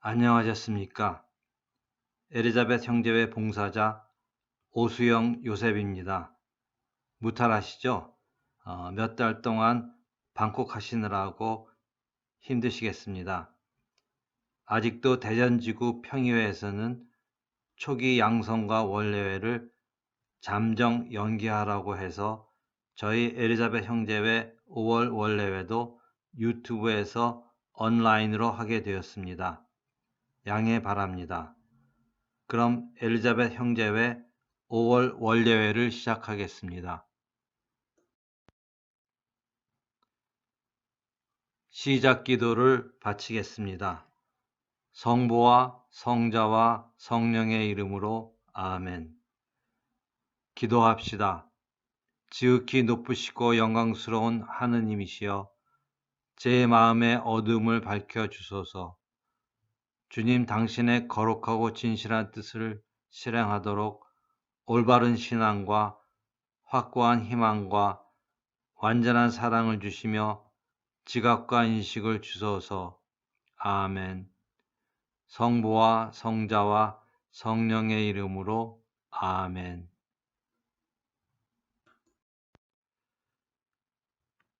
안녕하셨습니까? 엘리자벳 형제회 봉사자 오수영 요셉입니다. 무탈하시죠? 몇 달 동안 방콕 하시느라고 힘드시겠습니다. 아직도 대전지구 평의회에서는 초기 양성과 원례회를 잠정 연기하라고 해서 저희 엘리자벳 형제회 5월 원례회도 유튜브에서 온라인으로 하게 되었습니다. 양해 바랍니다. 그럼 엘리자벳 형제회 5월 원례회를 시작하겠습니다. 시작 기도를 바치겠습니다. 성부와 성자와 성령의 이름으로 아멘. 기도합시다. 지극히 높으시고 영광스러운 하느님이시여, 제 마음의 어둠을 밝혀주소서. 주님, 당신의 거룩하고 진실한 뜻을 실행하도록 올바른 신앙과 확고한 희망과 완전한 사랑을 주시며 지각과 인식을 주소서. 아멘. 성부와 성자와 성령의 이름으로 아멘.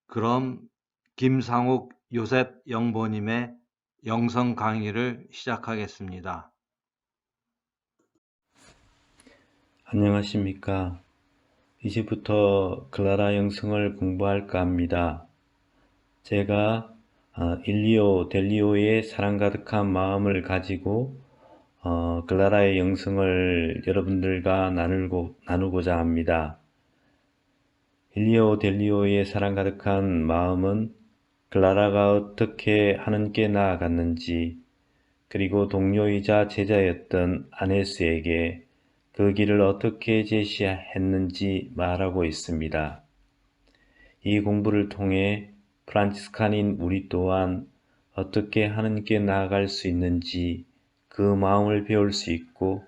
그럼 김상욱 요셉 영보님의 영성 강의를 시작하겠습니다. 안녕하십니까. 이제부터 클라라 영성을 공부할까 합니다. 제가 일리오 델리오의 사랑 가득한 마음을 가지고 클라라의 영성을 여러분들과 나누고자 합니다. 일리오 델리오의 사랑 가득한 마음은 클라라가 어떻게 하느님께 나아갔는지, 그리고 동료이자 제자였던 아네스에게 그 길을 어떻게 제시했는지 말하고 있습니다. 이 공부를 통해 프란치스칸인 우리 또한 어떻게 하느님께 나아갈 수 있는지 그 마음을 배울 수 있고,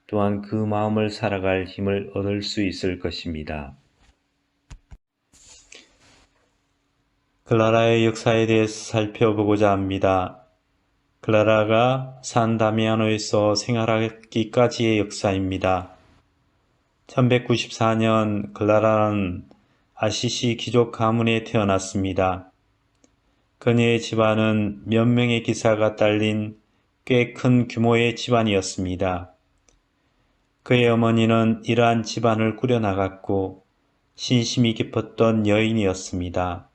또한 그 마음을 살아갈 힘을 얻을 수 있을 것입니다. 클라라의 역사에 대해서 살펴보고자 합니다. 클라라가 산 다미아노에서 생활하기까지의 역사입니다. 1194년 클라라는 아시시 귀족 가문에 태어났습니다. 그녀의 집안은 몇 명의 기사가 딸린 꽤 큰 규모의 집안이었습니다. 그의 어머니는 이러한 집안을 꾸려나갔고 신심이 깊었던 여인이었습니다.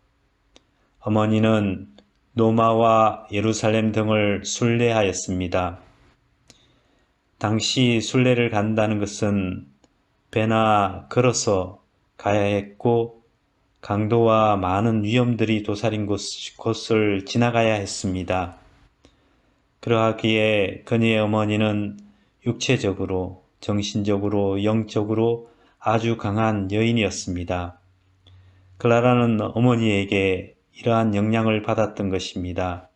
어머니는 노마와 예루살렘 등을 순례하였습니다. 당시 순례를 간다는 것은 배나 걸어서 가야 했고, 강도와 많은 위험들이 도사린 곳을 지나가야 했습니다. 그러하기에 그녀의 어머니는 육체적으로, 정신적으로, 영적으로 아주 강한 여인이었습니다. 클라라는 어머니에게 이러한 영향을 받았던 것입니다.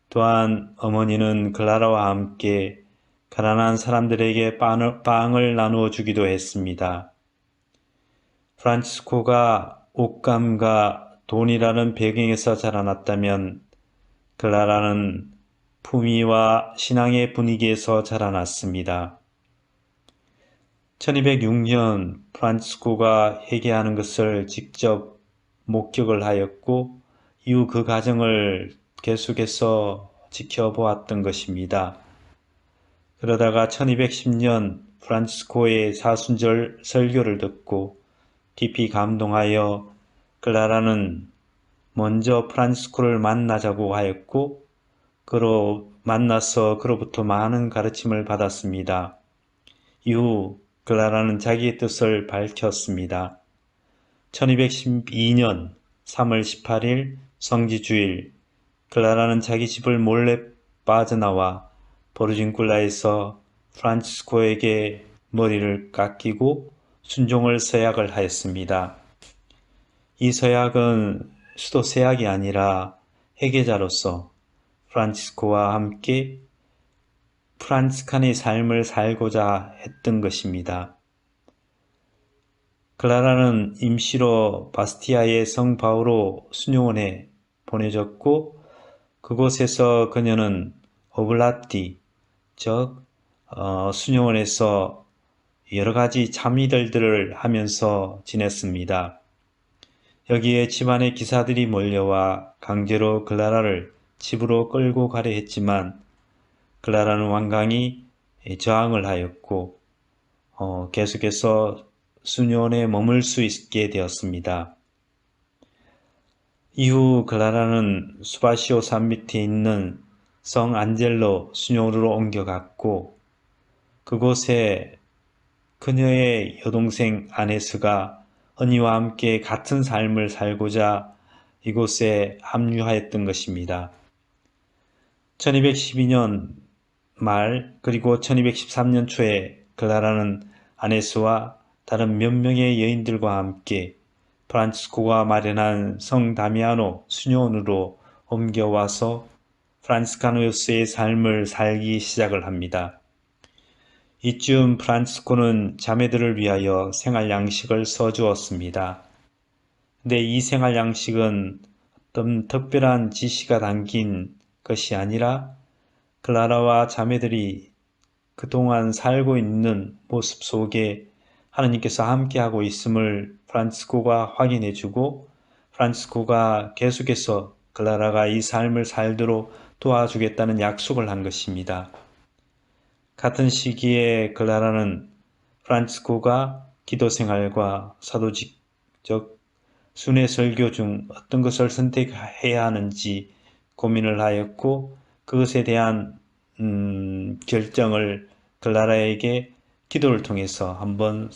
또한 어머니는 클라라와 함께 가난한 사람들에게 빵을 나누어 주기도 했습니다. 프란치스코가 옷감과 돈이라는 배경에서 자라났다면 클라라는 품위와 신앙의 분위기에서 자라났습니다. 1206년 프란치스코가 회개하는 것을 직접 목격을 하였고, 이후 그 과정을 계속해서 지켜보았던 것입니다. 그러다가 1210년 프란치스코의 사순절 설교를 듣고 깊이 감동하여 클라라는 먼저 프란치스코를 만나자고 하였고, 그로 만나서 그로부터 많은 가르침을 받았습니다. 이후 클라라는 자기의 뜻을 밝혔습니다. 1212년 3월 18일 성지주일, 클라라는 자기 집을 몰래 빠져나와 보르진굴라에서 프란치스코에게 머리를 깎이고 순종을 서약을 하였습니다. 이 서약은 수도 서약이 아니라 회계자로서 프란치스코와 함께 프란치스칸의 삶을 살고자 했던 것입니다. 클라라는 임시로 바스티아의 성 바오로 수녀원에 보내졌고, 그곳에서 그녀는 오블라티, 즉 수녀원에서 여러 가지 참이들을 하면서 지냈습니다. 여기에 집안의 기사들이 몰려와 강제로 클라라를 집으로 끌고 가려 했지만 클라라는 완강히 저항을 하였고 계속해서 수녀원에 머물 수 있게 되었습니다. 이후 클라라는 수바시오 산 밑에 있는 성 안젤로 수녀원으로 옮겨갔고 그곳에 그녀의 여동생 아네스가 언니와 함께 같은 삶을 살고자 이곳에 합류하였던 것입니다. 1212년 말 그리고 1213년 초에 클라라는 아네스와 다른 몇 명의 여인들과 함께 프란치스코가 마련한 성 다미아노 수녀원으로 옮겨와서 프란치스카노스의 삶을 살기 시작을 합니다. 이쯤 프란치스코는 자매들을 위하여 생활 양식을 써주었습니다. 근데 이 생활 양식은 어떤 특별한 지시가 담긴 것이 아니라 클라라와 자매들이 그동안 살고 있는 모습 속에 하나님께서 함께하고 있음을 프란치스코가 확인해주고 프란치스코가 계속해서 클라라가 이 삶을 살도록 도와주겠다는 약속을 한 것입니다. 같은 시기에 클라라는 프란치스코가 기도생활과 사도직, 즉 순회 설교 중 어떤 것을 선택해야 하는지 고민을 하였고 그것에 대한 결정을 클라라에게 기도를 통해서 한번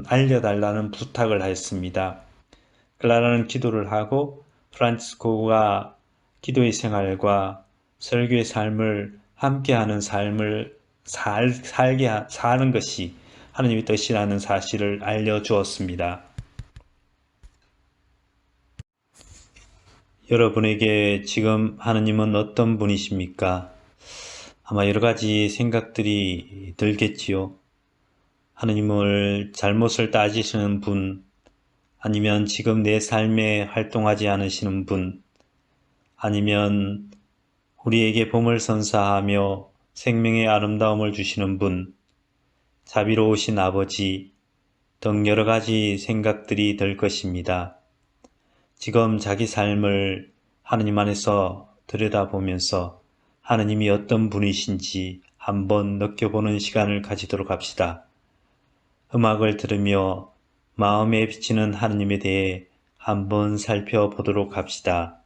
알려달라는 부탁을 하였습니다. 클라라는 기도를 하고 프란치스코가 기도의 생활과 설교의 삶을 함께하는 삶을 사는 것이 하나님의 뜻이라는 사실을 알려주었습니다. 여러분에게 지금 하나님은 어떤 분이십니까? 아마 여러 가지 생각들이 들겠지요. 하나님을 잘못을 따지시는 분, 아니면 지금 내 삶에 활동하지 않으시는 분, 아니면 우리에게 봄을 선사하며 생명의 아름다움을 주시는 분, 자비로우신 아버지 등 여러 가지 생각들이 들 것입니다. 지금 자기 삶을 하나님 안에서 들여다보면서 하나님이 어떤 분이신지 한번 느껴보는 시간을 가지도록 합시다. 음악을 들으며 마음에 비치는 하나님에 대해 한번 살펴보도록 합시다.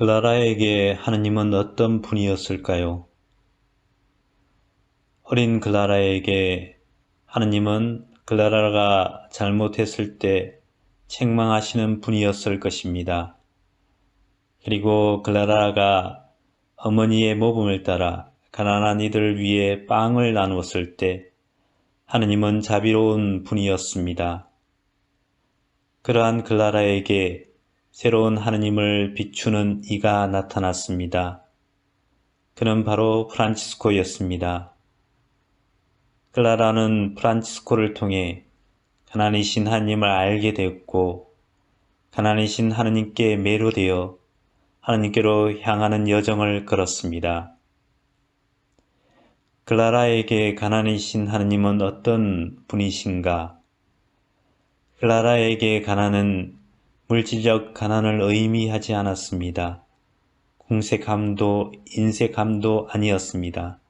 클라라에게 하느님은 어떤 분이었을까요? 어린 클라라에게 하느님은 클라라가 잘못했을 때 책망하시는 분이었을 것입니다. 그리고 클라라가 어머니의 모범을 따라 가난한 이들을 위해 빵을 나누었을 때 하느님은 자비로운 분이었습니다. 그러한 클라라에게 새로운 하느님을 비추는 이가 나타났습니다. 그는 바로 프란치스코였습니다. 클라라는 프란치스코를 통해 가난이신 하느님을 알게 되었고 가난이신 하느님께 매료되어 하느님께로 향하는 여정을 걸었습니다. 클라라에게 가난이신 하느님은 어떤 분이신가? 클라라에게 가난은 물질적 가난을 의미하지 않았습니다. 궁색함도 인색함도 아니었습니다.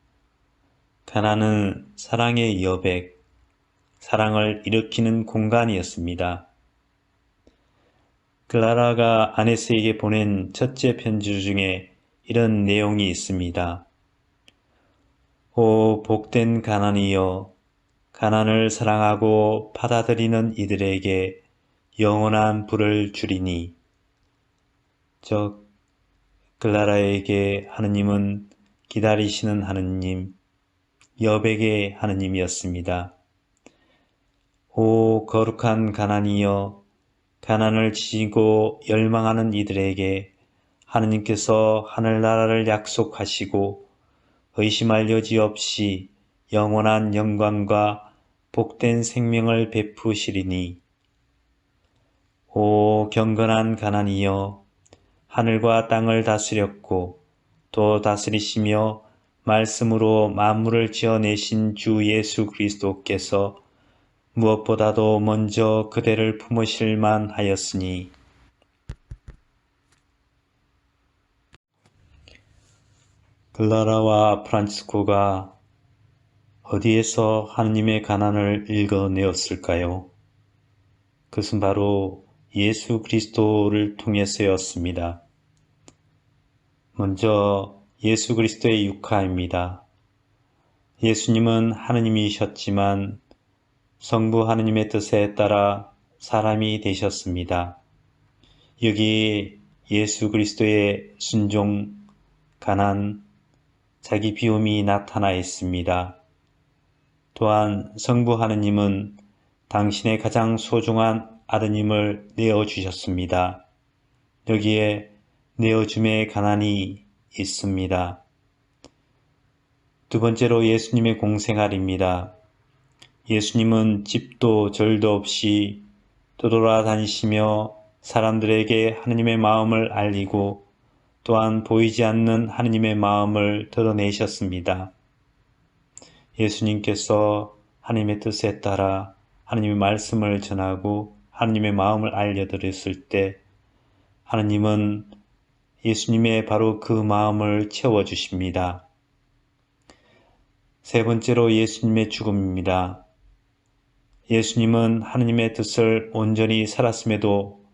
가난은 사랑의 여백, 사랑을 일으키는 공간이었습니다. 클라라가 아네스에게 보낸 첫째 편지 중에 이런 내용이 있습니다. 오 복된 가난이여, 가난을 사랑하고 받아들이는 이들에게 영원한 부를 주리니. 즉 클라라에게 하느님은 기다리시는 하느님, 여백의 하느님이었습니다. 오 거룩한 가난이여, 가난을 지고 열망하는 이들에게 하느님께서 하늘나라를 약속하시고 의심할 여지 없이 영원한 영광과 복된 생명을 베푸시리니. 오 경건한 가난이여, 하늘과 땅을 다스렸고 또 다스리시며 말씀으로 만물을 지어내신 주 예수 그리스도께서 무엇보다도 먼저 그대를 품으실 만하였으니. 클라라와 프란치스코가 어디에서 하느님의 가난을 읽어내었을까요? 그것은 바로 예수 그리스도를 통해서였습니다. 먼저 예수 그리스도의 육화입니다. 예수님은 하느님이셨지만 성부 하느님의 뜻에 따라 사람이 되셨습니다. 여기 예수 그리스도의 순종, 가난, 자기 비움이 나타나 있습니다. 또한 성부 하느님은 당신의 가장 소중한 아드님을 내어주셨습니다. 여기에 내어줌의 가난이 있습니다. 두 번째로 예수님의 공생활입니다. 예수님은 집도 절도 없이 떠돌아다니시며 사람들에게 하느님의 마음을 알리고 또한 보이지 않는 하느님의 마음을 드러내셨습니다. 예수님께서 하느님의 뜻에 따라 하느님의 말씀을 전하고 하느님의 마음을 알려드렸을 때 하느님은 예수님의 바로 그 마음을 채워주십니다. 세 번째로 예수님의 죽음입니다. 예수님은 하느님의 뜻을 온전히 살았음에도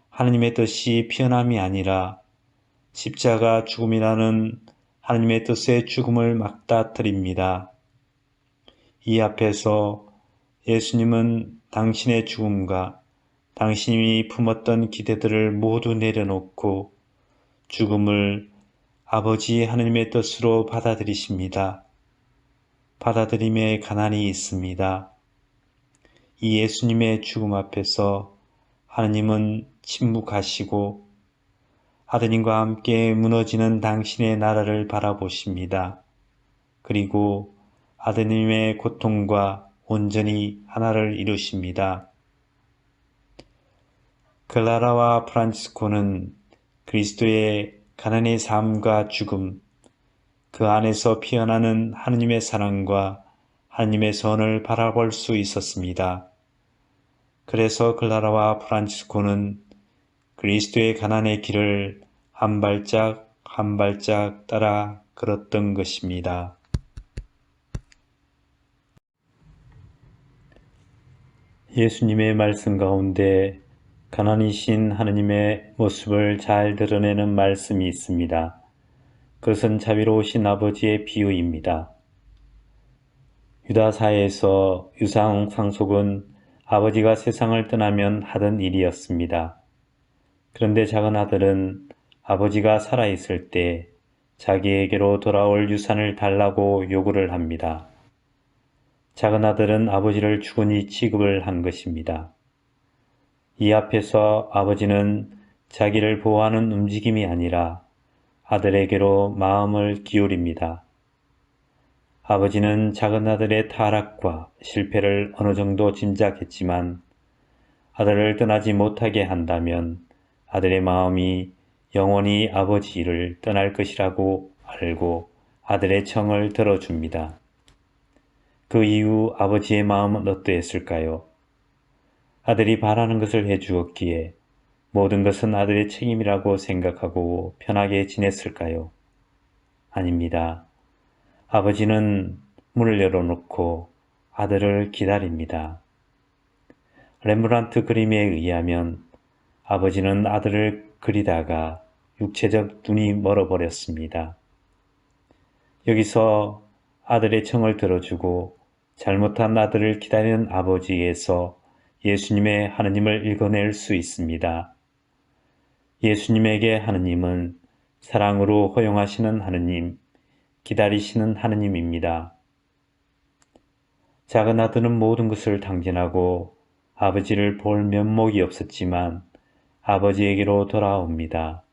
하느님의 뜻이 피어남이 아니라 십자가 죽음이라는 하느님의 뜻의 죽음을 막다트립니다. 이 앞에서 예수님은 당신의 죽음과 당신이 품었던 기대들을 모두 내려놓고 죽음을 아버지 하느님의 뜻으로 받아들이십니다. 받아들임에 가난이 있습니다. 이 예수님의 죽음 앞에서 하느님은 침묵하시고 아드님과 함께 무너지는 당신의 나라를 바라보십니다. 그리고 아드님의 고통과 온전히 하나를 이루십니다. 클라라와 프란치스코는 그리스도의 가난의 삶과 죽음, 그 안에서 피어나는 하느님의 사랑과 하느님의 선을 바라볼 수 있었습니다. 그래서 클라라와 프란치스코는 그리스도의 가난의 길을 한 발짝 한 발짝 따라 걸었던 것입니다. 예수님의 말씀 가운데 가난이신 하느님의 모습을 잘 드러내는 말씀이 있습니다. 그것은 자비로우신 아버지의 비유입니다. 유다사에서 유상 상속은 아버지가 세상을 떠나면 하던 일이었습니다. 그런데 작은 아들은 아버지가 살아있을 때 자기에게로 돌아올 유산을 달라고 요구를 합니다. 작은 아들은 아버지를 죽은이 취급을 한 것입니다. 이 앞에서 아버지는 자기를 보호하는 움직임이 아니라 아들에게로 마음을 기울입니다. 아버지는 작은 아들의 타락과 실패를 어느 정도 짐작했지만 아들을 떠나지 못하게 한다면 아들의 마음이 영원히 아버지를 떠날 것이라고 알고 아들의 청을 들어줍니다. 그 이후 아버지의 마음은 어떠했을까요? 아들이 바라는 것을 해주었기에 모든 것은 아들의 책임이라고 생각하고 편하게 지냈을까요? 아닙니다. 아버지는 문을 열어놓고 아들을 기다립니다. 렘브란트 그림에 의하면 아버지는 아들을 그리다가 육체적 눈이 멀어버렸습니다. 여기서 아들의 청을 들어주고 잘못한 아들을 기다리는 아버지에서 예수님의 하느님을 읽어낼 수 있습니다. 예수님에게 하느님은 사랑으로 허용하시는 하느님, 기다리시는 하느님입니다. 작은 아들은 모든 것을 당진하고 아버지를 볼 면목이 없었지만 아버지에게로 돌아옵니다.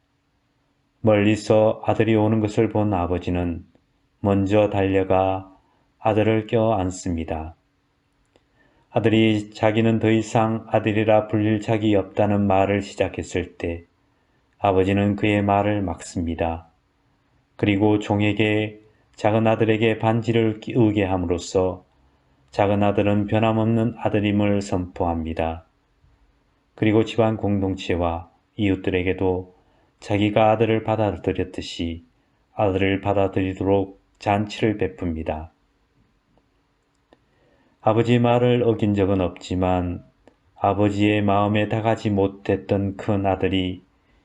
멀리서 아들이 오는 것을 본 아버지는 먼저 달려가 아들을 껴안습니다. 아들이 자기는 더 이상 아들이라 불릴 적이 없다는 말을 시작했을 때 아버지는 그의 말을 막습니다. 그리고 종에게 작은 아들에게 반지를 끼우게 함으로써 작은 아들은 변함없는 아들임을 선포합니다. 그리고 집안 공동체와 이웃들에게도 자기가 아들을 받아들였듯이 아들을 받아들이도록 잔치를 베풉니다. 아버지의 말을 어긴 적은 없지만 아버지의 마음에 다가지 못했던 큰 아들이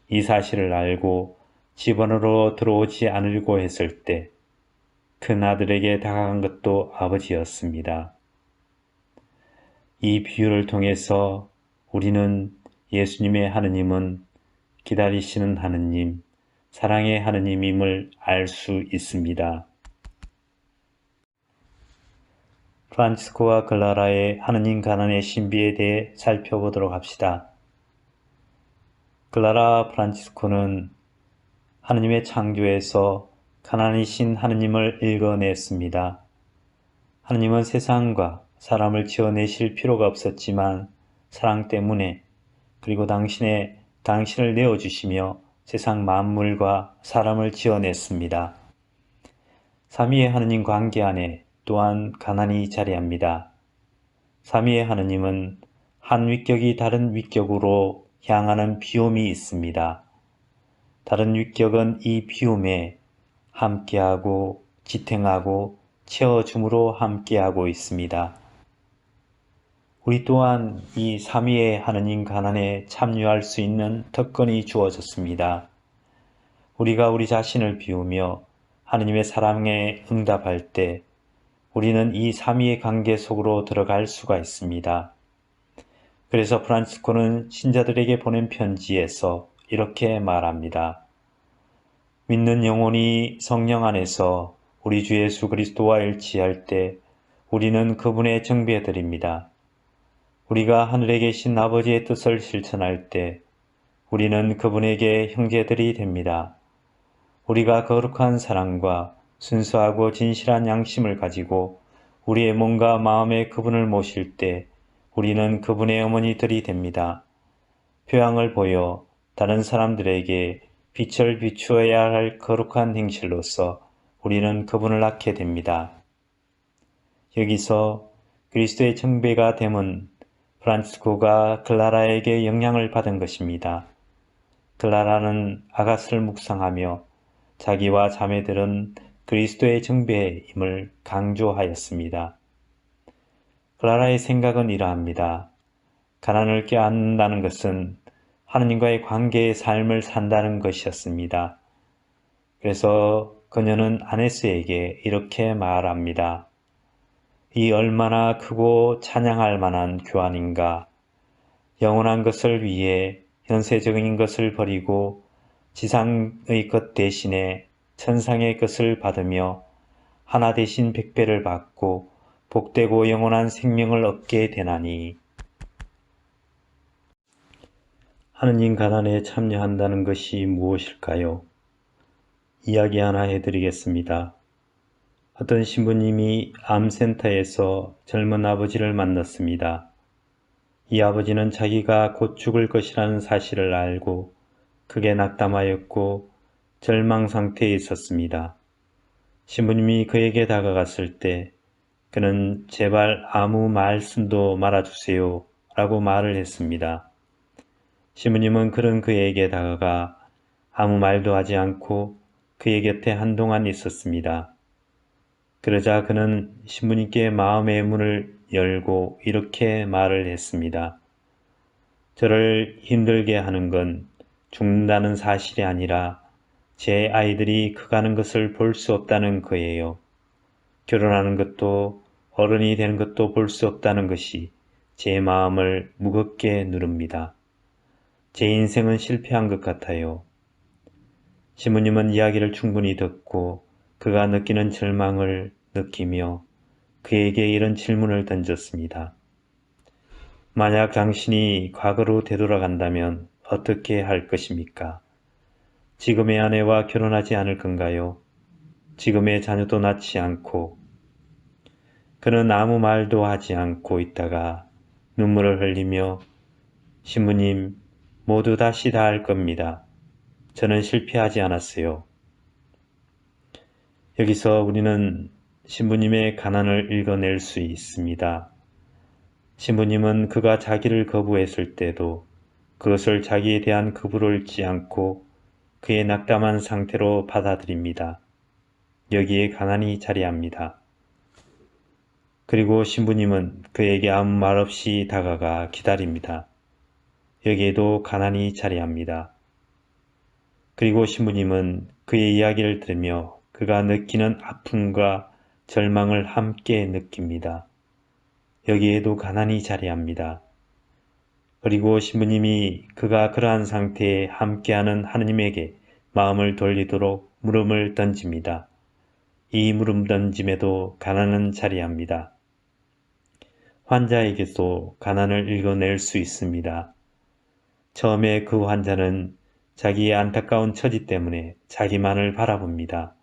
이 사실을 알고 집 안으로 들어오지 않으려고 했을 때 큰 아들에게 다가간 것도 아버지였습니다. 이 비유를 통해서 우리는 예수님의 하느님은 기다리시는 하느님, 사랑의 하느님임을 알 수 있습니다. 프란치스코와 클라라의 하느님 가난의 신비에 대해 살펴보도록 합시다. 클라라 프란치스코는 하느님의 창조에서 가난이신 하느님을 읽어냈습니다. 하느님은 세상과 사람을 지어내실 필요가 없었지만 사랑 때문에 그리고 당신을 내어주시며 세상 만물과 사람을 지어냈습니다. 삼위의 하느님 관계 안에 또한 가난이 자리합니다. 삼위의 하느님은 한 위격이 다른 위격으로 향하는 비움이 있습니다. 다른 위격은 이 비움에 함께하고 지탱하고 채워줌으로 함께하고 있습니다. 우리 또한 이 삼위의 하느님 가난에 참여할 수 있는 특권이 주어졌습니다. 우리가 우리 자신을 비우며 하느님의 사랑에 응답할 때 우리는 이 삼위의 관계 속으로 들어갈 수가 있습니다. 그래서 프란치스코는 신자들에게 보낸 편지에서 이렇게 말합니다. 믿는 영혼이 성령 안에서 우리 주 예수 그리스도와 일치할 때 우리는 그분의 정배드립니다. 우리가 하늘에 계신 아버지의 뜻을 실천할 때 우리는 그분에게 형제들이 됩니다. 우리가 거룩한 사랑과 순수하고 진실한 양심을 가지고 우리의 몸과 마음에 그분을 모실 때 우리는 그분의 어머니들이 됩니다. 표양을 보여 다른 사람들에게 빛을 비추어야 할 거룩한 행실로서 우리는 그분을 낳게 됩니다. 여기서 그리스도의 정배가 됨은 프란치스코가 클라라에게 영향을 받은 것입니다. 클라라는 아가스를 묵상하며 자기와 자매들은 그리스도의 정배임을 강조하였습니다. 클라라의 생각은 이러합니다. 가난을 껴안는다는 것은 하느님과의 관계의 삶을 산다는 것이었습니다. 그래서 그녀는 아네스에게 이렇게 말합니다. 이 얼마나 크고 찬양할 만한 교환인가. 영원한 것을 위해 현세적인 것을 버리고 지상의 것 대신에 천상의 것을 받으며 하나 대신 백배를 받고 복되고 영원한 생명을 얻게 되나니. 하느님 가난에 참여한다는 것이 무엇일까요? 이야기 하나 해드리겠습니다. 어떤 신부님이 암센터에서 젊은 아버지를 만났습니다. 이 아버지는 자기가 곧 죽을 것이라는 사실을 알고 크게 낙담하였고 절망 상태에 있었습니다. 신부님이 그에게 다가갔을 때 그는 제발 아무 말씀도 말아주세요 라고 말을 했습니다. 신부님은 그런 그에게 다가가 아무 말도 하지 않고 그의 곁에 한동안 있었습니다. 그러자 그는 신부님께 마음의 문을 열고 이렇게 말을 했습니다. 저를 힘들게 하는 건 죽는다는 사실이 아니라 제 아이들이 커가는 것을 볼 수 없다는 거예요. 결혼하는 것도 어른이 되는 것도 볼 수 없다는 것이 제 마음을 무겁게 누릅니다. 제 인생은 실패한 것 같아요. 신부님은 이야기를 충분히 듣고 그가 느끼는 절망을 느끼며 그에게 이런 질문을 던졌습니다. 만약 당신이 과거로 되돌아간다면 어떻게 할 것입니까? 지금의 아내와 결혼하지 않을 건가요? 지금의 자녀도 낳지 않고. 그는 아무 말도 하지 않고 있다가 눈물을 흘리며 신부님, 모두 다시 다 할 겁니다. 저는 실패하지 않았어요. 여기서 우리는 신부님의 가난을 읽어낼 수 있습니다. 신부님은 그가 자기를 거부했을 때도 그것을 자기에 대한 거부로 읽지 않고 그의 낙담한 상태로 받아들입니다. 여기에 가난이 자리합니다. 그리고 신부님은 그에게 아무 말 없이 다가가 기다립니다. 여기에도 가난이 자리합니다. 그리고 신부님은 그의 이야기를 들으며 그가 느끼는 아픔과 절망을 함께 느낍니다. 여기에도 가난이 자리합니다. 그리고 신부님이 그가 그러한 상태에 함께하는 하느님에게 마음을 돌리도록 물음을 던집니다. 이 물음 던짐에도 가난은 자리합니다. 환자에게도 가난을 읽어낼 수 있습니다. 처음에 그 환자는 자기의 안타까운 처지 때문에 자기만을 바라봅니다.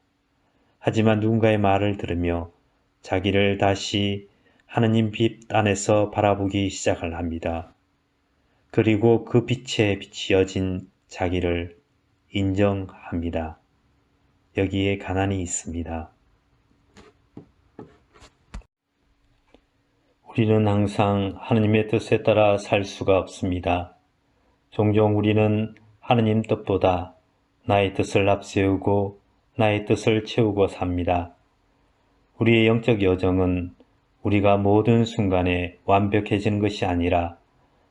하지만 누군가의 말을 들으며 자기를 다시 하느님 빛 안에서 바라보기 시작을 합니다. 그리고 그 빛에 비치어진 자기를 인정합니다. 여기에 가난이 있습니다. 우리는 항상 하느님의 뜻에 따라 살 수가 없습니다. 종종 우리는 하느님 뜻보다 나의 뜻을 앞세우고 나의 뜻을 채우고 삽니다. 우리의 영적 여정은 우리가 모든 순간에 완벽해지는 것이 아니라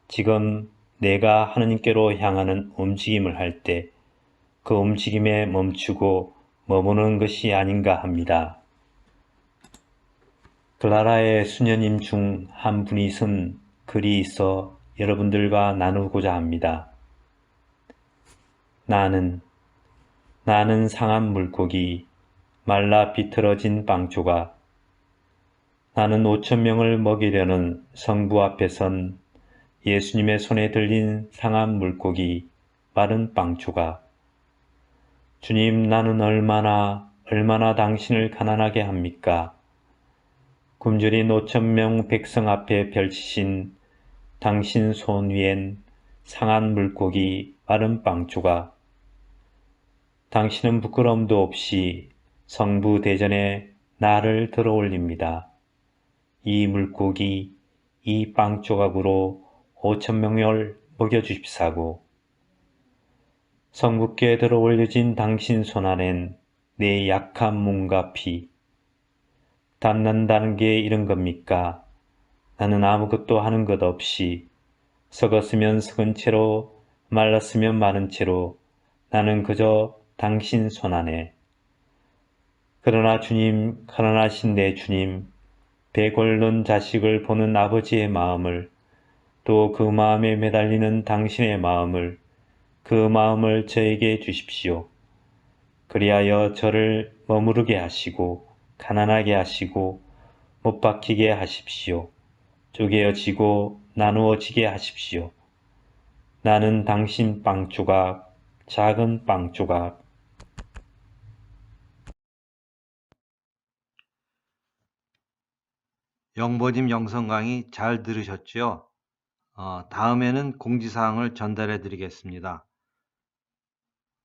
지금 내가 하느님께로 향하는 움직임을 할 때 그 움직임에 멈추고 머무는 것이 아닌가 합니다. 클라라의 수녀님 중 한 분이 쓴 글이 있어 여러분들과 나누고자 합니다. 나는 상한 물고기, 말라 비틀어진 빵 조각. 나는 5,000명을 먹이려는 성부 앞에 선 예수님의 손에 들린 상한 물고기, 마른 빵 조각. 주님, 나는 얼마나 당신을 가난하게 합니까? 굶주린 5,000명 백성 앞에 펼치신 당신 손 위엔 상한 물고기, 마른 빵 조각. 당신은 부끄러움도 없이 성부 대전에 나를 들어올립니다. 이 물고기, 이 빵 조각으로 5,000명을 먹여주십사고. 성부께 들어올려진 당신 손안엔 내 약한 몸과 피. 닿는다는 게 이런 겁니까? 나는 아무것도 하는 것 없이 썩었으면 썩은 채로 말랐으면 마른 채로 나는 그저 당신 손안에. 그러나 주님, 가난하신 내 주님, 배 곪는 자식을 보는 아버지의 마음을, 또 그 마음에 매달리는 당신의 마음을, 그 마음을 저에게 주십시오. 그리하여 저를 머무르게 하시고 가난하게 하시고 못 박히게 하십시오. 쪼개어지고 나누어지게 하십시오. 나는 당신 빵조각, 작은 빵조각. 영보님 영성 강의 잘 들으셨죠? 다음에는 공지사항을 전달해 드리겠습니다.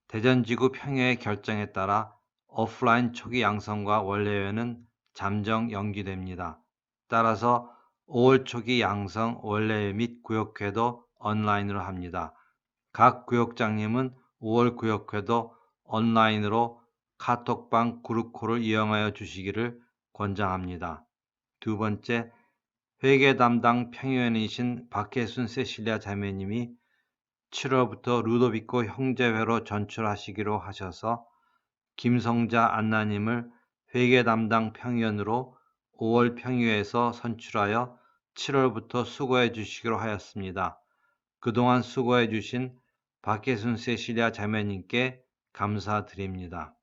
대전지구 평야의 결정에 따라 오프라인 초기 양성과 원래회는 잠정 연기됩니다. 따라서 5월 초기 양성 원래회 및 구역회도 온라인으로 합니다. 각 구역장님은 5월 구역회도 온라인으로 카톡방 그룹콜을 이용하여 주시기를 권장합니다. 두 번째, 회계 담당 평의원이신 박혜순 세실리아 자매님이 7월부터 루도비코 형제회로 전출하시기로 하셔서 김성자 안나님을 회계 담당 평의원으로 5월 평의회에서 선출하여 7월부터 수고해 주시기로 하였습니다. 그동안 수고해 주신 박혜순 세실리아 자매님께 감사드립니다.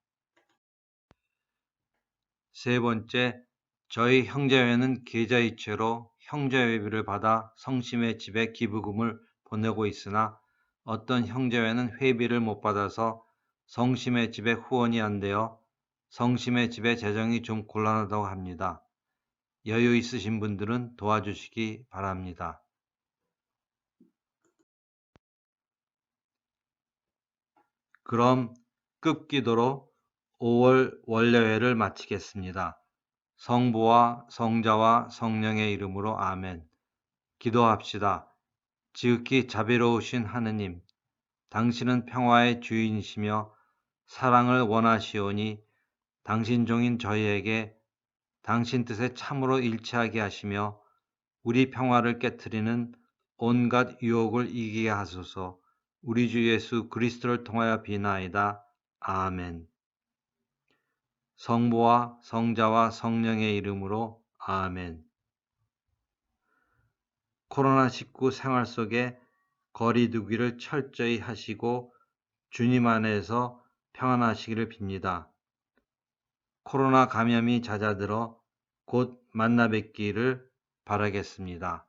세 번째, 저희 형제회는 계좌이체로 형제회비를 받아 성심의 집에 기부금을 보내고 있으나 어떤 형제회는 회비를 못 받아서 성심의 집에 후원이 안 되어 성심의 집의 재정이 좀 곤란하다고 합니다. 여유 있으신 분들은 도와주시기 바랍니다. 그럼 끝기도로 5월 원래회를 마치겠습니다. 성부와 성자와 성령의 이름으로 아멘. 기도합시다. 지극히 자비로우신 하느님, 당신은 평화의 주인이시며 사랑을 원하시오니 당신 종인 저희에게 당신 뜻에 참으로 일치하게 하시며 우리 평화를 깨트리는 온갖 유혹을 이기게 하소서. 우리 주 예수 그리스도를 통하여 비나이다. 아멘. 성부와 성자와 성령의 이름으로 아멘. 코로나19 생활 속에 거리 두기를 철저히 하시고 주님 안에서 평안하시기를 빕니다. 코로나 감염이 잦아들어 곧 만나 뵙기를 바라겠습니다.